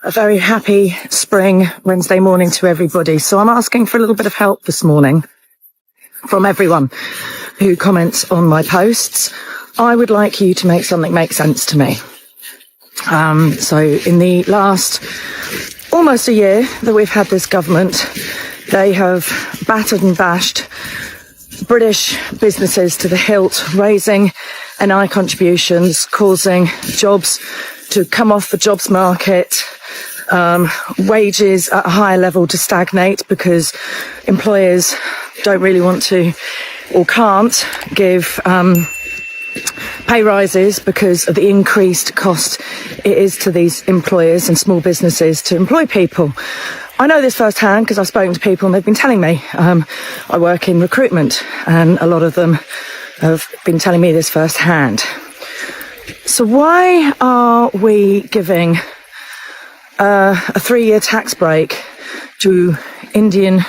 A very happy spring Wednesday morning to everybody. So I'm asking for a little bit of help this morning from everyone who comments on my posts. I would like you to make something make sense to me. So in the last almost a year that we've had this government, they have battered and bashed British businesses to the hilt, raising NI contributions, causing jobs to come off the jobs market, wages at a higher level to stagnate because employers don't really want to or can't give pay rises because of the increased cost it is to these employers and small businesses to employ people. I know this firsthand because I've spoken to people and they've been telling me. I work in recruitment and a lot of them have been telling me this firsthand. So why are we giving a 3-year tax break to Indian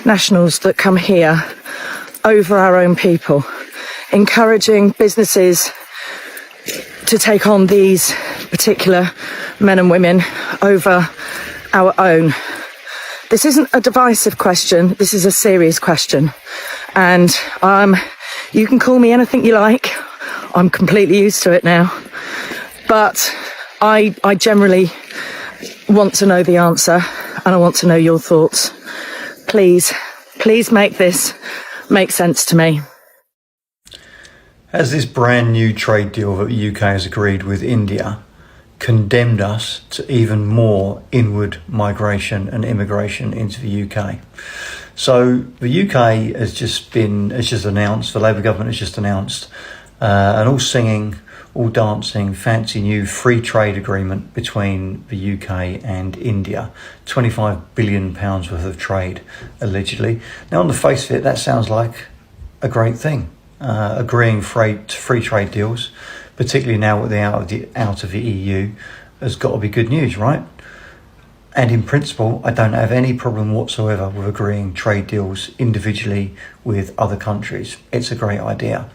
nationals that come here over our own people, encouraging businesses to take on these particular men and women over our own? This isn't a divisive question. This is a serious question. And you can call me anything you like. I'm completely used to it now. But I generally want to know the answer and I want to know your thoughts. Please make this make sense to me. Has this brand new trade deal that the UK has agreed with India condemned us to even more inward migration and immigration into the UK? So the UK has just announced, the Labour government has just announced an all singing, all dancing, fancy new free trade agreement between the UK and India. £25 billion worth of trade, allegedly. Now, on the face of it, that sounds like a great thing. Agreeing free trade deals, particularly now with the out of the EU, has got to be good news, right? And in principle, I don't have any problem whatsoever with agreeing trade deals individually with other countries. It's a great idea.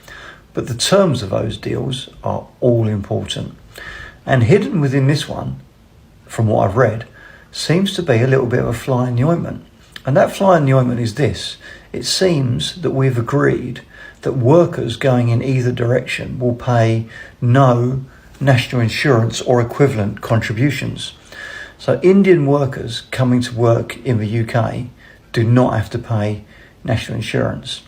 But the terms of those deals are all important. And hidden within this one, from what I've read, seems to be a little bit of a fly in the ointment. And that fly in the ointment is this. It seems that we've agreed that workers going in either direction will pay no national insurance or equivalent contributions. So Indian workers coming to work in the UK do not have to pay national insurance.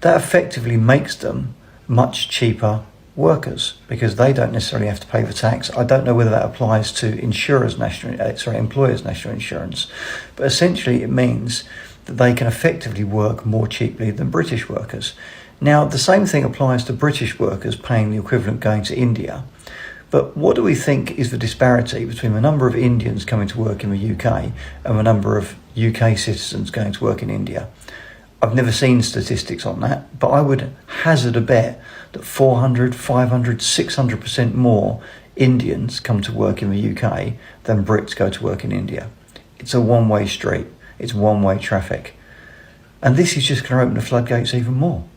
That effectively makes them much cheaper workers because they don't necessarily have to pay the tax. I don't know whether that applies to employers' national insurance, but essentially it means that they can effectively work more cheaply than British workers. Now, the same thing applies to British workers paying the equivalent going to India. But what do we think is the disparity between the number of Indians coming to work in the UK and the number of UK citizens going to work in India? I've never seen statistics on that, but I would hazard a bet that 400, 500, 600% more Indians come to work in the UK than Brits go to work in India. It's a one-way street. It's one-way traffic. And this is just going to open the floodgates even more.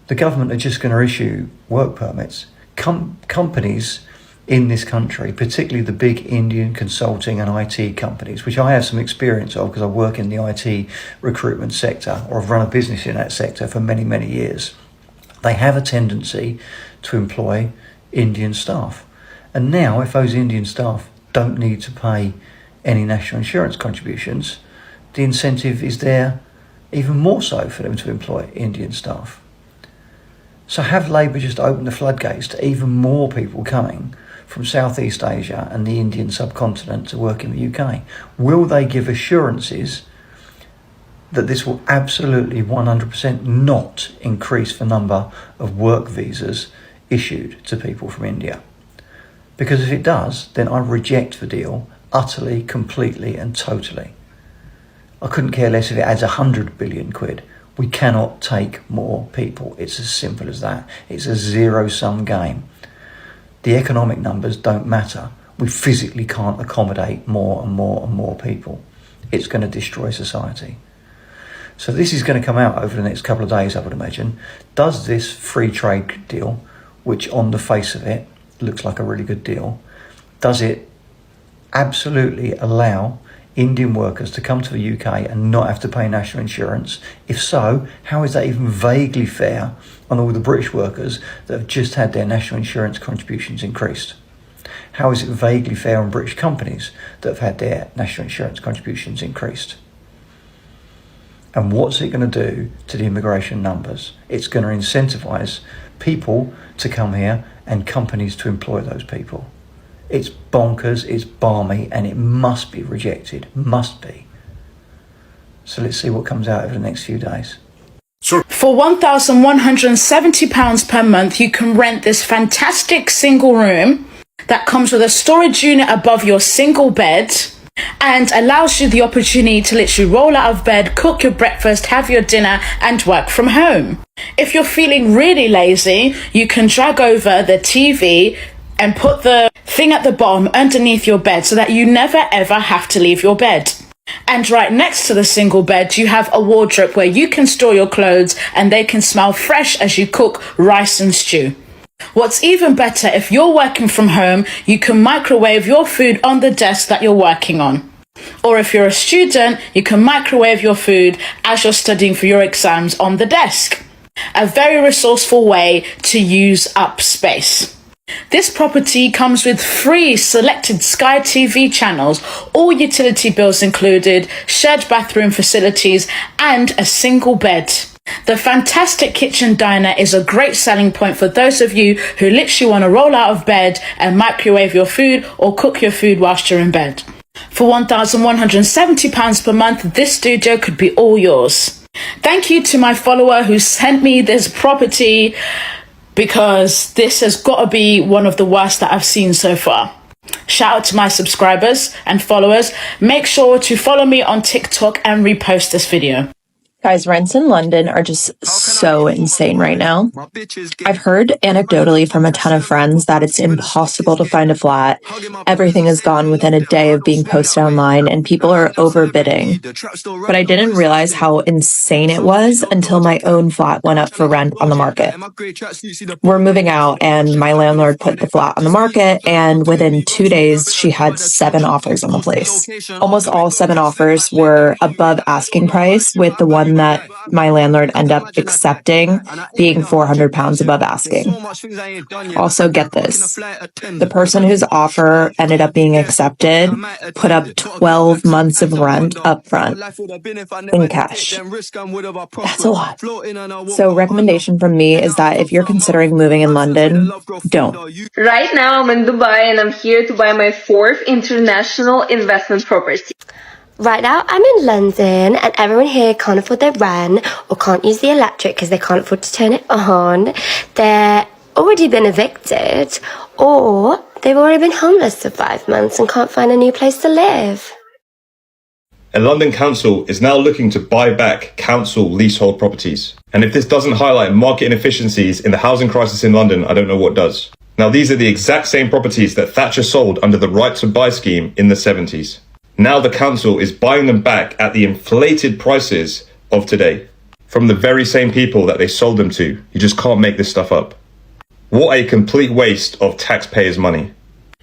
The government are just going to issue work permits. Companies in this country, particularly the big Indian consulting and IT companies, which I have some experience of because I work in the IT recruitment sector or I've run a business in that sector for many, many years. They have a tendency to employ Indian staff. And now if those Indian staff don't need to pay any national insurance contributions, the incentive is there even more so for them to employ Indian staff. So have Labour just opened the floodgates to even more people coming from Southeast Asia and the Indian subcontinent to work in the UK? Will they give assurances that this will absolutely 100% not increase the number of work visas issued to people from India? Because if it does, then I reject the deal utterly, completely and totally. I couldn't care less if it adds 100 billion quid. We cannot take more people. It's as simple as that. It's a zero-sum game. The economic numbers don't matter. We physically can't accommodate more and more and more people. It's going to destroy society. So this is going to come out over the next couple of days, I would imagine. Does this free trade deal, which on the face of it looks like a really good deal, does it absolutely allow Indian workers to come to the UK and not have to pay national insurance? If so, how is that even vaguely fair on all the British workers that have just had their national insurance contributions increased? How is it vaguely fair on British companies that have had their national insurance contributions increased? And what's it going to do to the immigration numbers? It's going to incentivise people to come here and companies to employ those people. It's bonkers, it's balmy, and it must be rejected. Must be. So let's see what comes out over the next few days. For £1,170 per month, you can rent this fantastic single room that comes with a storage unit above your single bed and allows you the opportunity to literally roll out of bed, cook your breakfast, have your dinner, and work from home. If you're feeling really lazy, you can drag over the TV and put the thing at the bottom underneath your bed so that you never ever have to leave your bed. And right next to the single bed, you have a wardrobe where you can store your clothes and they can smell fresh as you cook rice and stew. What's even better, if you're working from home, you can microwave your food on the desk that you're working on. Or if you're a student, you can microwave your food as you're studying for your exams on the desk. A very resourceful way to use up space. This property comes with free selected Sky TV channels, all utility bills included, shared bathroom facilities, and a single bed. The fantastic kitchen diner is a great selling point for those of you who literally want to roll out of bed and microwave your food or cook your food whilst you're in bed. For £1,170 per month, this studio could be all yours. Thank you to my follower who sent me this property, because this has got to be one of the worst that I've seen so far. Shout out to my subscribers and followers. Make sure to follow me on TikTok and repost this video. Guys, rents in London are just so insane right now. I've heard anecdotally from a ton of friends that it's impossible to find a flat. Everything is gone within a day of being posted online and people are overbidding. But I didn't realize how insane it was until my own flat went up for rent on the market. We're moving out and my landlord put the flat on the market, and within 2 days, she had 7 offers on the place. Almost all 7 offers were above asking price, with the one that my landlord ended up accepting being £400 above asking. Also, get this. The person whose offer ended up being accepted put up 12 months of rent up front in cash. That's a lot. So recommendation from me is that if you're considering moving in London, don't. Right now I'm in Dubai and I'm here to buy my 4th international investment property. Right now, I'm in London and everyone here can't afford their rent or can't use the electric because they can't afford to turn it on. They're already been evicted, or they've already been homeless for 5 months and can't find a new place to live. A London council is now looking to buy back council leasehold properties. And if this doesn't highlight market inefficiencies in the housing crisis in London, I don't know what does. Now, these are the exact same properties that Thatcher sold under the Right to Buy scheme in the 70s. Now the council is buying them back at the inflated prices of today from the very same people that they sold them to. You just can't make this stuff up. What a complete waste of taxpayers' money.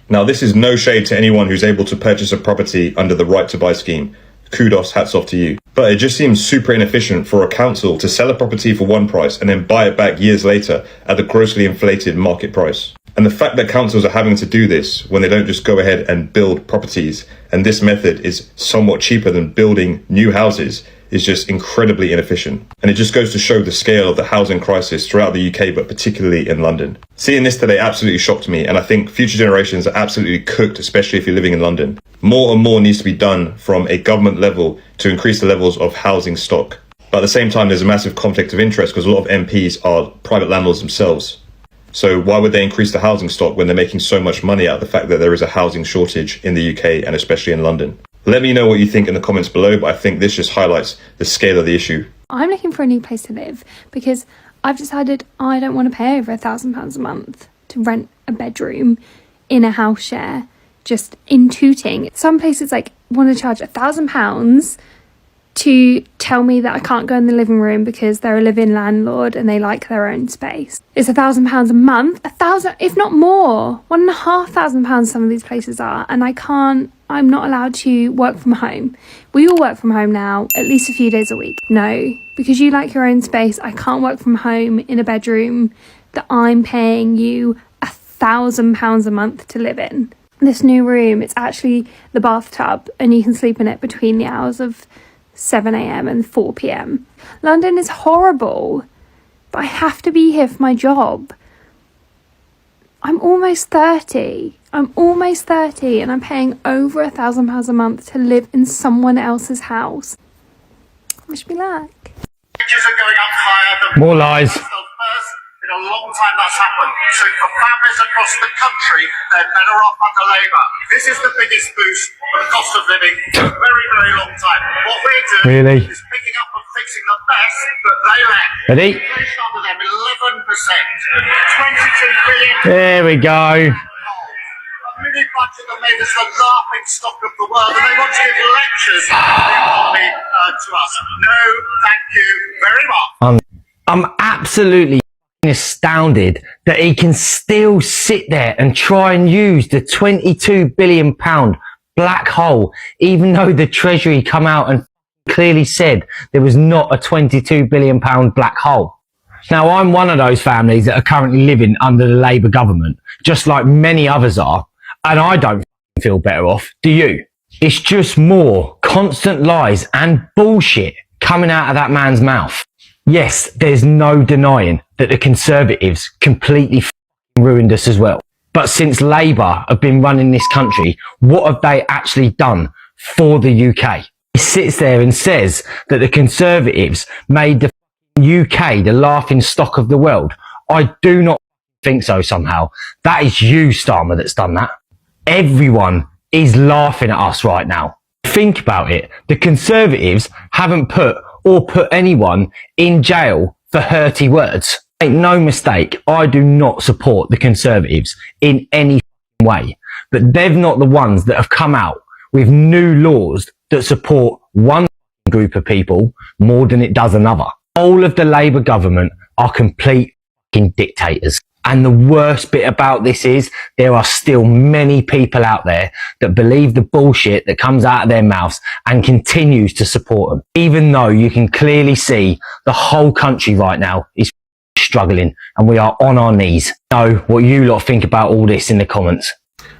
Now, this is no shade to anyone who's able to purchase a property under the Right to Buy scheme. Kudos, hats off to you. But it just seems super inefficient for a council to sell a property for one price and then buy it back years later at the grossly inflated market price. And the fact that councils are having to do this when they don't just go ahead and build properties, and this method is somewhat cheaper than building new houses, is just incredibly inefficient. And it just goes to show the scale of the housing crisis throughout the UK, but particularly in London. Seeing this today absolutely shocked me, and I think future generations are absolutely cooked, especially if you're living in London. More and more needs to be done from a government level to increase the levels of housing stock. But at the same time, there's a massive conflict of interest because a lot of MPs are private landlords themselves. So why would they increase the housing stock when they're making so much money out of the fact that there is a housing shortage in the UK and especially in London? Let me know what you think in the comments below, but I think this just highlights the scale of the issue. I'm looking for a new place to live because I've decided I don't want to pay over £1,000 a month to rent a bedroom in a house share, just in Tooting. Some places want to charge £1,000 to tell me that I can't go in the living room because they're a live-in landlord and they like their own space. It's £1,000 a month, 1,000, if not more, £1,500 some of these places are, and I'm not allowed to work from home. We all work from home now, at least a few days a week. No, because you like your own space, I can't work from home in a bedroom that I'm paying you £1,000 a month to live in. This new room, it's actually the bathtub, and you can sleep in it between the hours of 7 a.m. and 4 p.m. London is horrible, but I have to be here for my job. I'm almost 30, and I'm paying over £1,000 a month to live in someone else's house. Wish me luck. Wages are going up higher than more lies. In a long time that's happened. So for families across the country, they're better off under Labour. This is the biggest boost for the cost of living in a very, very long time. What we're doing is picking up and fixing the mess that they left. Ready? Inflation under them 11%. 22 billion. There we go. A mini budget that made us the laughing stock of the world, and they want to give lectures on the economy to us. No, thank you very much. I'm absolutely astounded that he can still sit there and try and use the £22 billion black hole, even though the Treasury come out and clearly said there was not a £22 billion black hole. Now, I'm one of those families that are currently living under the Labour government, just like many others are, and I don't feel better off. Do you? It's just more constant lies and bullshit coming out of that man's mouth. Yes, there's no denying that the Conservatives completely ruined us as well. But since Labour have been running this country, what have they actually done for the UK? He sits there and says that the Conservatives made the UK the laughing stock of the world. I do not think so somehow. That is you, Starmer, that's done that. Everyone is laughing at us right now. Think about it. The Conservatives haven't put anyone in jail for hurty words. Make no mistake, I do not support the Conservatives in any way, but they're not the ones that have come out with new laws that support one group of people more than it does another. All of the Labour government are complete dictators. And the worst bit about this is there are still many people out there that believe the bullshit that comes out of their mouths and continues to support them. Even though you can clearly see the whole country right now is struggling and we are on our knees. Know what you lot think about all this in the comments.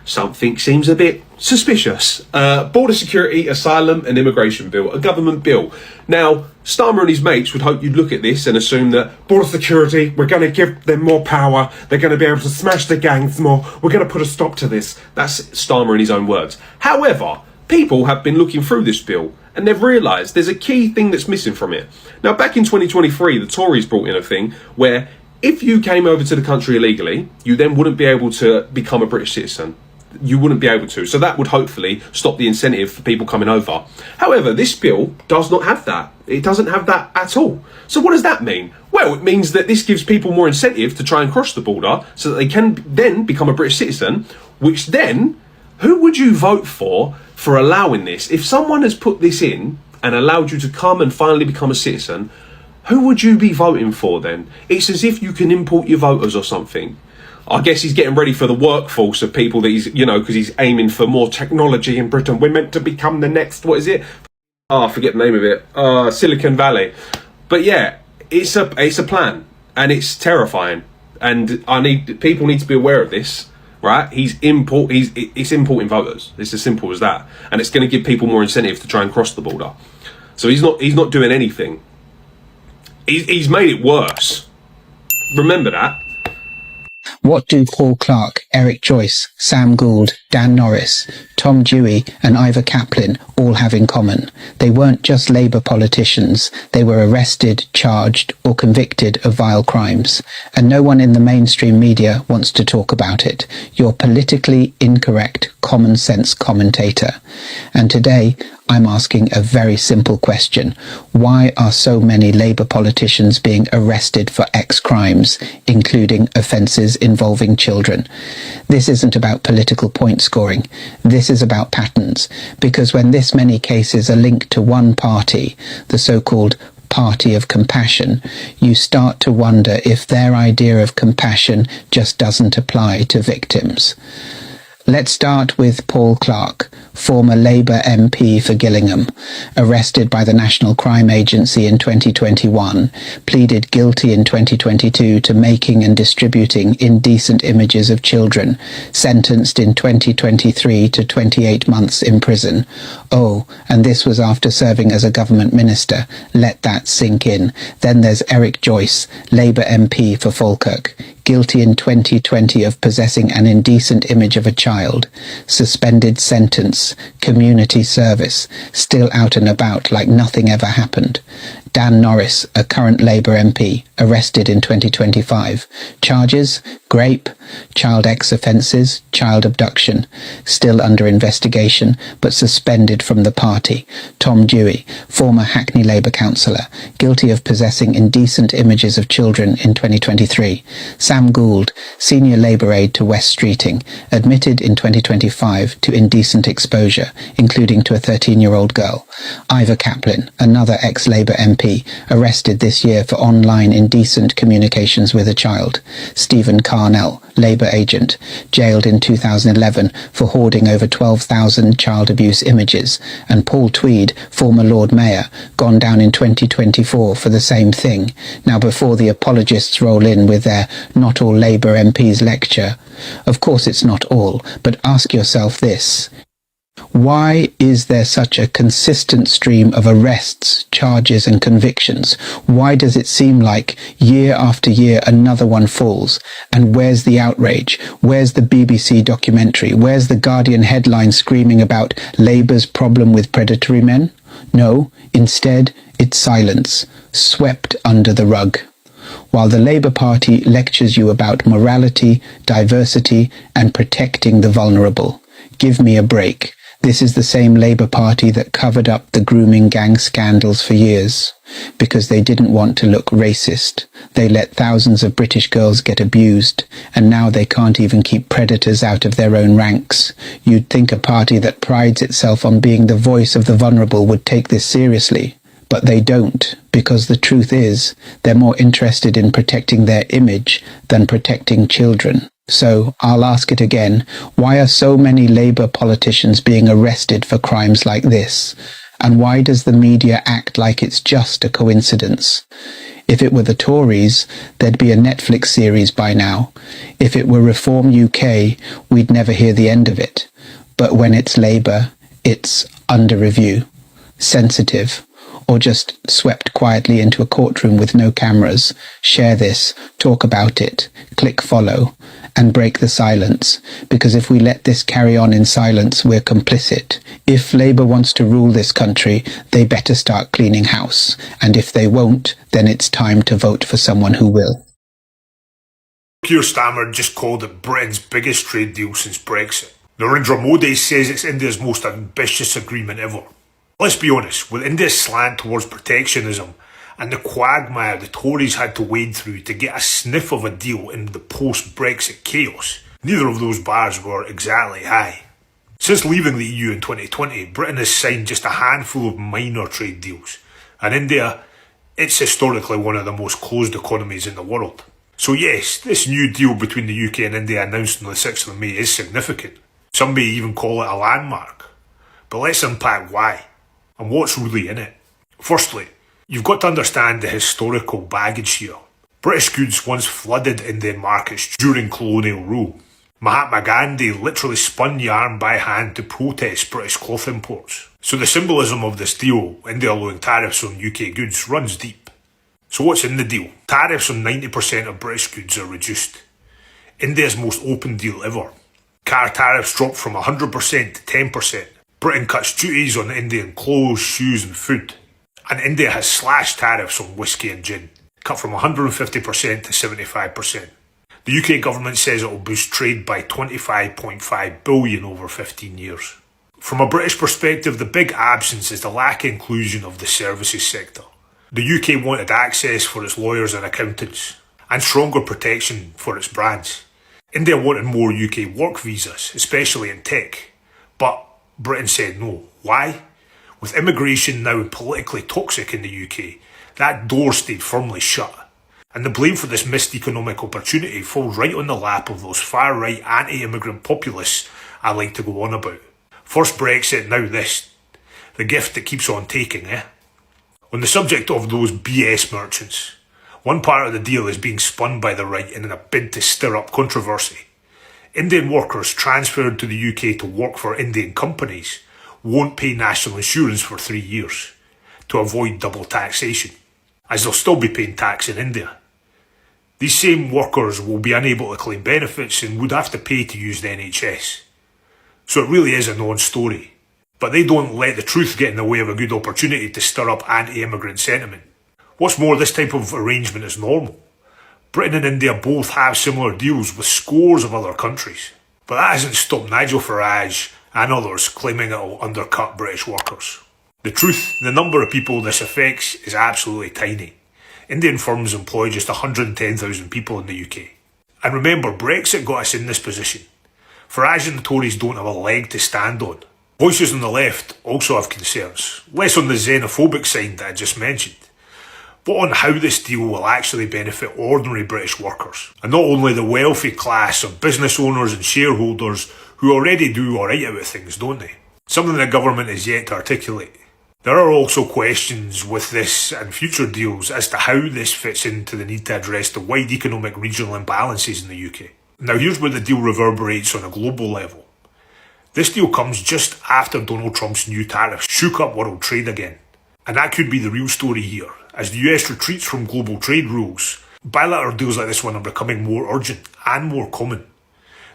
Something seems a bit suspicious. Border security, asylum and immigration bill, a government bill. Now, Starmer and his mates would hope you'd look at this and assume that border security, we're going to give them more power, they're going to be able to smash the gangs more, we're going to put a stop to this. That's Starmer in his own words. However, people have been looking through this bill and they've realised there's a key thing that's missing from it. Now, back in 2023, the Tories brought in a thing where if you came over to the country illegally, you then wouldn't be able to become a British citizen. You wouldn't be able to. So that would hopefully stop the incentive for people coming over. However, this bill does not have that. It doesn't have that at all. So what does that mean? Well, it means that this gives people more incentive to try and cross the border so that they can then become a British citizen, which then, who would you vote for allowing this? If someone has put this in and allowed you to come and finally become a citizen, who would you be voting for then? It's as if you can import your voters or something. I guess he's getting ready for the workforce of people that he's, because he's aiming for more technology in Britain. We're meant to become the next, what is it? I forget the name of it. Silicon Valley. But yeah, it's a plan and it's terrifying. And people need to be aware of this, right? It's importing voters. It's as simple as that. And it's going to give people more incentive to try and cross the border. So he's not doing anything. He's made it worse. Remember that. What do Paul Clark, Eric Joyce, Sam Gould, Dan Norris, Tom Dewey and Ivor Kaplan all have in common? They weren't just Labour politicians. They were arrested, charged or convicted of vile crimes. And no one in the mainstream media wants to talk about it. You're politically incorrect, common sense commentator. And today, I'm asking a very simple question. Why are so many Labour politicians being arrested for X crimes, including offences involving children? This isn't about political point scoring. This is about patterns, because when this many cases are linked to one party, the so-called party of compassion, you start to wonder if their idea of compassion just doesn't apply to victims. Let's start with Paul Clark, former Labour MP for Gillingham, arrested by the National Crime Agency in 2021, pleaded guilty in 2022 to making and distributing indecent images of children, sentenced in 2023 to 28 months in prison. Oh, and this was after serving as a government minister. Let that sink in. Then there's Eric Joyce, Labour MP for Falkirk, guilty in 2020 of possessing an indecent image of a child, suspended sentence, community service, still out and about like nothing ever happened. Dan Norris, a current Labour MP, arrested in 2025. Charges: rape, child X offences, child abduction, still under investigation, but suspended from the party. Tom Dewey, former Hackney Labour councillor, guilty of possessing indecent images of children in 2023. Sam Gould, senior Labour aide to West Streeting, admitted in 2025 to indecent exposure, including to a 13-year-old girl. Ivor Kaplan, another ex-Labour MP, arrested this year for online indecent communications with a child. Stephen Carnell, Labour agent, jailed in 2011 for hoarding over 12,000 child abuse images, and Paul Tweed, former Lord Mayor, gone down in 2024 for the same thing. Now, before the apologists roll in with their "not all Labour MPs" lecture, of course it's not all, but ask yourself this. Why is there such a consistent stream of arrests, charges and convictions? Why does it seem like year after year another one falls? And where's the outrage? Where's the BBC documentary? Where's the Guardian headline screaming about Labour's problem with predatory men? No, instead it's silence, swept under the rug. While the Labour Party lectures you about morality, diversity and protecting the vulnerable. Give me a break. This is the same Labour Party that covered up the grooming gang scandals for years. Because they didn't want to look racist. They let thousands of British girls get abused, and now they can't even keep predators out of their own ranks. You'd think a party that prides itself on being the voice of the vulnerable would take this seriously. But they don't, because the truth is, they're more interested in protecting their image than protecting children. So, I'll ask it again, why are so many Labour politicians being arrested for crimes like this? And why does the media act like it's just a coincidence? If it were the Tories, there'd be a Netflix series by now. If it were Reform UK, we'd never hear the end of it. But when it's Labour, it's under review, sensitive, or just swept quietly into a courtroom with no cameras. Share this, talk about it, click follow, and break the silence, because if we let this carry on in silence, we're complicit. If Labour wants to rule this country, they better start cleaning house, and if they won't, then it's time to vote for someone who will. Keir Starmer just called it Britain's biggest trade deal since Brexit. Narendra Modi says it's India's most ambitious agreement ever. Let's be honest, with India's slant towards protectionism and the quagmire the Tories had to wade through to get a sniff of a deal in the post-Brexit chaos, neither of those bars were exactly high. Since leaving the EU in 2020, Britain has signed just a handful of minor trade deals, and India, it's historically one of the most closed economies in the world. So yes, this new deal between the UK and India announced on the 6th of May is significant. Some may even call it a landmark. But let's unpack why, and what's really in it. Firstly, you've got to understand the historical baggage here. British goods once flooded Indian markets during colonial rule. Mahatma Gandhi literally spun yarn by hand to protest British cloth imports. So the symbolism of this deal, India lowering tariffs on UK goods, runs deep. So what's in the deal? Tariffs on 90% of British goods are reduced. India's most open deal ever. Car tariffs dropped from 100% to 10%. Britain cuts duties on Indian clothes, shoes and food. And India has slashed tariffs on whiskey and gin, cut from 150% to 75%. The UK government says it will boost trade by $25.5 billion over 15 years. From a British perspective, the big absence is the lack of inclusion of the services sector. The UK wanted access for its lawyers and accountants, and stronger protection for its brands. India wanted more UK work visas, especially in tech, but Britain said no. Why? With immigration now politically toxic in the UK, that door stayed firmly shut. And the blame for this missed economic opportunity falls right on the lap of those far-right anti-immigrant populists I like to go on about. First Brexit, now this. The gift that keeps on taking, eh? On the subject of those BS merchants, one part of the deal is being spun by the right in a bid to stir up controversy. Indian workers transferred to the UK to work for Indian companies won't pay national insurance for 3 years to avoid double taxation, as they'll still be paying tax in India. These same workers will be unable to claim benefits and would have to pay to use the NHS. So it really is a non-story. But they don't let the truth get in the way of a good opportunity to stir up anti-immigrant sentiment. What's more, this type of arrangement is normal. Britain and India both have similar deals with scores of other countries. But that hasn't stopped Nigel Farage and others claiming it will undercut British workers. The truth, the number of people this affects is absolutely tiny. Indian firms employ just 110,000 people in the UK. And remember, Brexit got us in this position. Farage and the Tories don't have a leg to stand on. Voices on the left also have concerns, less on the xenophobic side that I just mentioned, but on how this deal will actually benefit ordinary British workers, and not only the wealthy class of business owners and shareholders who already do alright out of things, don't they? Something the government is yet to articulate. There are also questions with this and future deals as to how this fits into the need to address the wide economic regional imbalances in the UK. Now here's where the deal reverberates on a global level. This deal comes just after Donald Trump's new tariffs shook up world trade again. And that could be the real story here. As the US retreats from global trade rules, bilateral deals like this one are becoming more urgent and more common.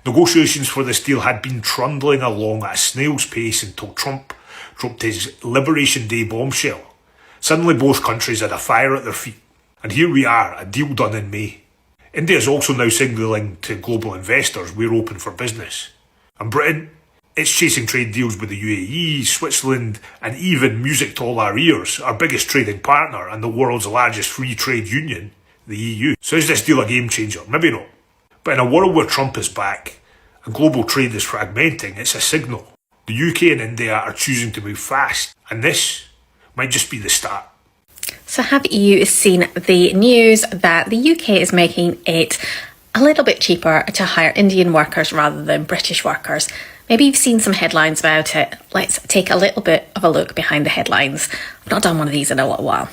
Negotiations for this deal had been trundling along at a snail's pace until Trump dropped his Liberation Day bombshell. Suddenly both countries had a fire at their feet. And here we are, a deal done in May. India is also now signalling to global investors we're open for business. And Britain, it's chasing trade deals with the UAE, Switzerland, and even, music to all our ears, our biggest trading partner and the world's largest free trade union, the EU. So is this deal a game changer? Maybe not. But in a world where Trump is back and global trade is fragmenting, it's a signal. The UK and India are choosing to move fast, and this might just be the start. So have you seen the news that the UK is making it a little bit cheaper to hire Indian workers rather than British workers? Maybe you've seen some headlines about it. Let's take a little bit of a look behind the headlines. I've not done one of these in a little while.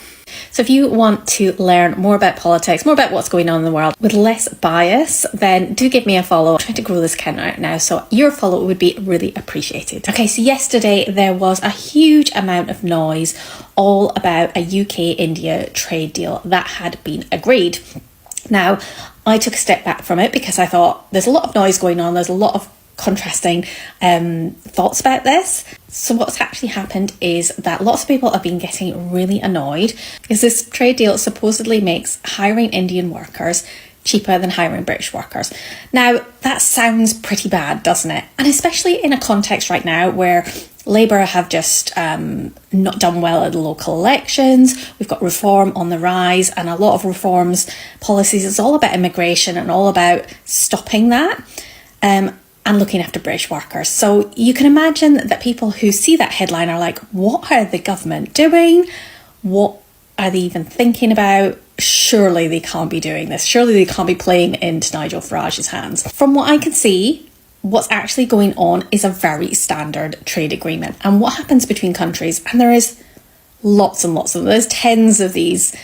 So if you want to learn more about politics, more about what's going on in the world with less bias, then do give me a follow. I'm trying to grow this account right now, so your follow would be really appreciated. Okay, so yesterday there was a huge amount of noise all about a UK-India trade deal that had been agreed. Now, I took a step back from it because I thought there's a lot of noise going on, there's a lot of contrasting thoughts about this. So what's actually happened is that lots of people have been getting really annoyed because this trade deal supposedly makes hiring Indian workers cheaper than hiring British workers. Now, that sounds pretty bad, doesn't it? And especially in a context right now where Labour have just not done well at the local elections. We've got reform on the rise, and a lot of reforms policies is all about immigration and all about stopping that. And looking after British workers. So you can imagine that people who see that headline are like, what are the government doing? What are they even thinking about? Surely they can't be doing this. Surely they can't be playing into Nigel Farage's hands. From what I can see, what's actually going on is a very standard trade agreement. And what happens between countries, and there is lots and lots of them, there's tens of these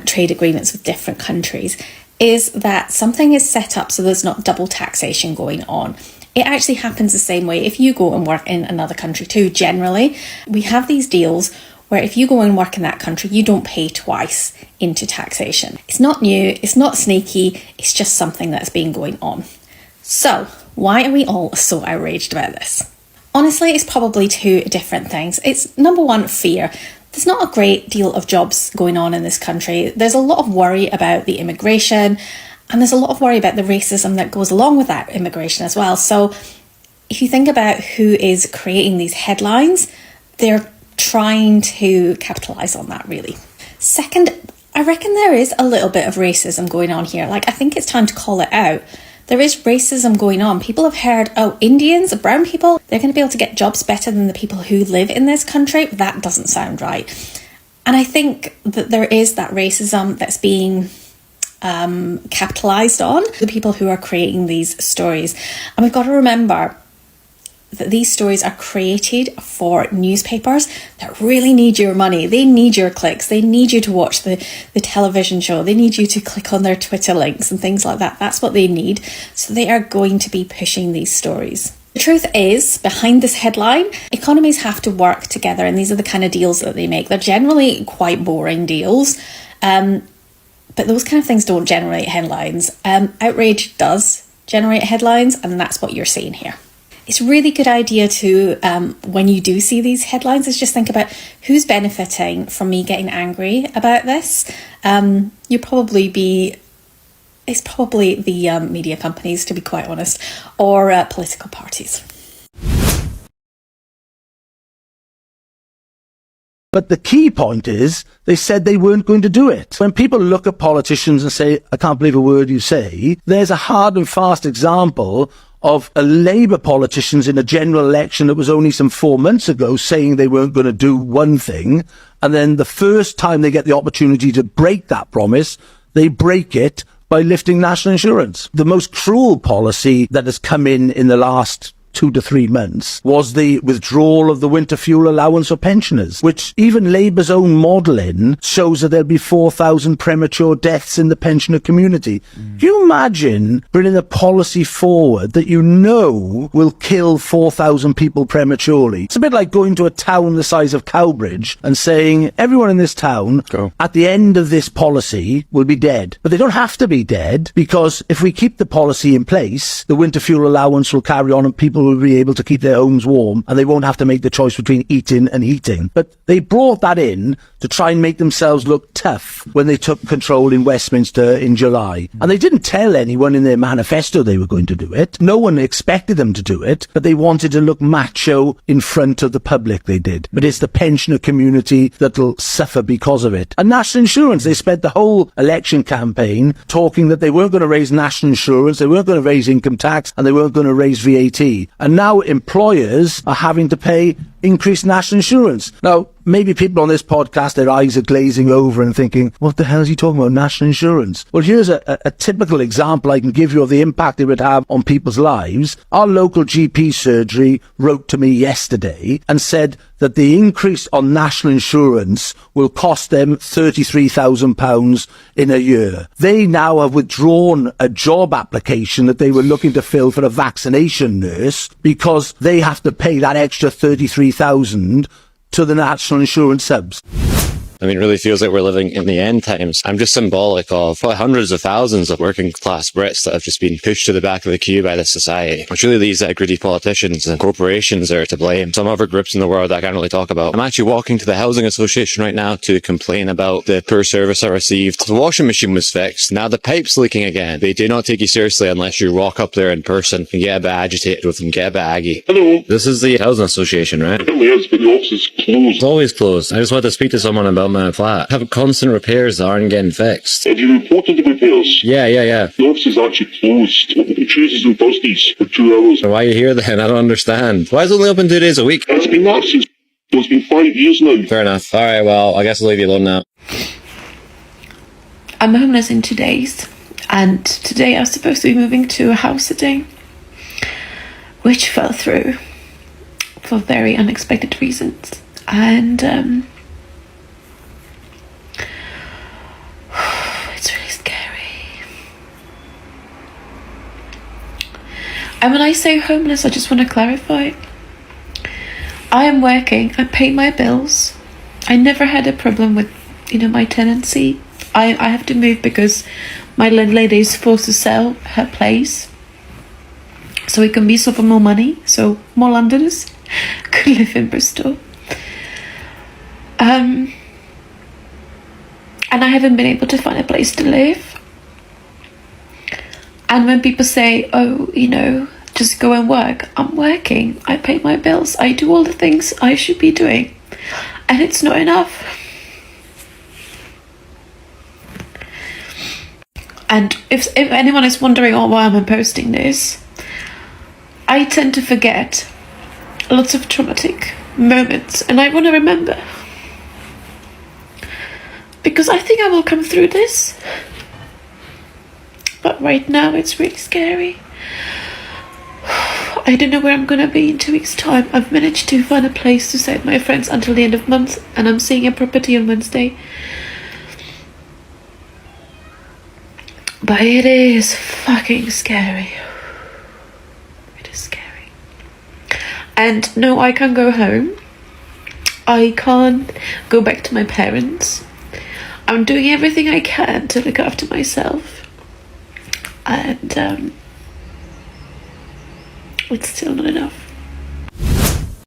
trade agreements with different countries, is that something is set up so there's not double taxation going on. It actually happens the same way if you go and work in another country too. Generally, we have these deals where if you go and work in that country, you don't pay twice into taxation. It's not new, it's not sneaky, it's just something that's been going on. So, why are we all so outraged about this? Honestly, it's probably two different things. It's number one, fear. There's not a great deal of jobs going on in this country. There's a lot of worry about the immigration, and there's a lot of worry about the racism that goes along with that immigration as well. So if you think about who is creating these headlines, they're trying to capitalise on that, really. Second, I reckon there is a little bit of racism going on here. Like, I think it's time to call it out. There is racism going on. People have heard, oh, Indians, brown people, they're going to be able to get jobs better than the people who live in this country. That doesn't sound right. And I think that there is that racism that's being capitalised on, the people who are creating these stories. And we've got to remember that these stories are created for newspapers that really need your money. They need your clicks. They need you to watch the television show. They need you to click on their Twitter links and things like that. That's what they need. So they are going to be pushing these stories. The truth is, behind this headline, economies have to work together, and these are the kind of deals that they make. They're generally quite boring deals, but those kind of things don't generate headlines. Outrage does generate headlines, and that's what you're seeing here. It's a really good idea to, when you do see these headlines, is just think about who's benefiting from me getting angry about this. It's probably the media companies, to be quite honest, or political parties. But the key point is, they said they weren't going to do it. When people look at politicians and say, I can't believe a word you say, there's a hard and fast example of a Labour politicians in a general election that was only some 4 months ago saying they weren't going to do one thing, and then the first time they get the opportunity to break that promise, they break it by lifting national insurance. The most cruel policy that has come in the last 2 to 3 months was the withdrawal of the winter fuel allowance for pensioners, which even Labour's own modelling shows that there'll be 4,000 premature deaths in the pensioner community. Can you imagine bringing a policy forward that you know will kill 4,000 people prematurely? It's a bit like going to a town the size of Cowbridge and saying everyone in this town at the end of this policy will be dead. But they don't have to be dead, because if we keep the policy in place, the winter fuel allowance will carry on and people will be able to keep their homes warm, and they won't have to make the choice between eating and heating. But they brought that in to try and make themselves look tough when they took control in Westminster in July. And they didn't tell anyone in their manifesto they were going to do it. No one expected them to do it, but they wanted to look macho in front of the public, they did. But it's the pensioner community that'll suffer because of it. And national insurance, they spent the whole election campaign talking that they weren't going to raise national insurance, they weren't going to raise income tax, and they weren't going to raise VAT. And now employers are having to pay increased national insurance. Now, maybe people on this podcast, their eyes are glazing over and thinking, what the hell is he talking about, national insurance? Well, here's a typical example I can give you of the impact it would have on people's lives. Our local GP surgery wrote to me yesterday and said that the increase on national insurance will cost them £33,000 in a year. They now have withdrawn a job application that they were looking to fill for a vaccination nurse because they have to pay that extra £33,000 to the national insurance subs. I mean, it really feels like we're living in the end times. I'm just symbolic of probably hundreds of thousands of working class Brits that have just been pushed to the back of the queue by this society. It's really these greedy politicians and corporations are to blame. Some other groups in the world I can't really talk about. I'm actually walking to the Housing Association right now to complain about the poor service I received. The washing machine was fixed. Now the pipe's leaking again. They do not take you seriously unless you walk up there in person and get a bit agitated with them, get a bit aggy. Hello. This is the Housing Association, right? Yes, but the office is closed. It's always closed. I just wanted to speak to someone about my flat. I have constant repairs that aren't getting fixed. Have you reported the repairs? Yeah. The office is actually closed. Open Tuesdays and Thursdays for 2 hours. Why are you here then? I don't understand. Why is it only open 2 days a week? It's been that since... It's been 5 years now. Fair enough. Alright, well, I guess I'll leave you alone now. I'm homeless in 2 days. And today I was supposed to be moving to a house sitting, which fell through for very unexpected reasons. And it's really scary. And when I say homeless, I just want to clarify. I am working, I pay my bills. I never had a problem with, my tenancy. I have to move because my landlady is forced to sell her place so it can be sold for more money, so more Londoners could live in Bristol. And I haven't been able to find a place to live. And when people say, oh, just go and work. I'm working. I pay my bills. I do all the things I should be doing. And it's not enough. And if anyone is wondering why I'm posting this, I tend to forget lots of traumatic moments, and I want to remember. Because I think I will come through this. But right now it's really scary. I don't know where I'm going to be in 2 weeks' time. I've managed to find a place to stay with my friends until the end of the month, and I'm seeing a property on Wednesday. But it is fucking scary. It is scary. And no, I can't go home. I can't go back to my parents. I'm doing everything I can to look after myself. And it's still not enough.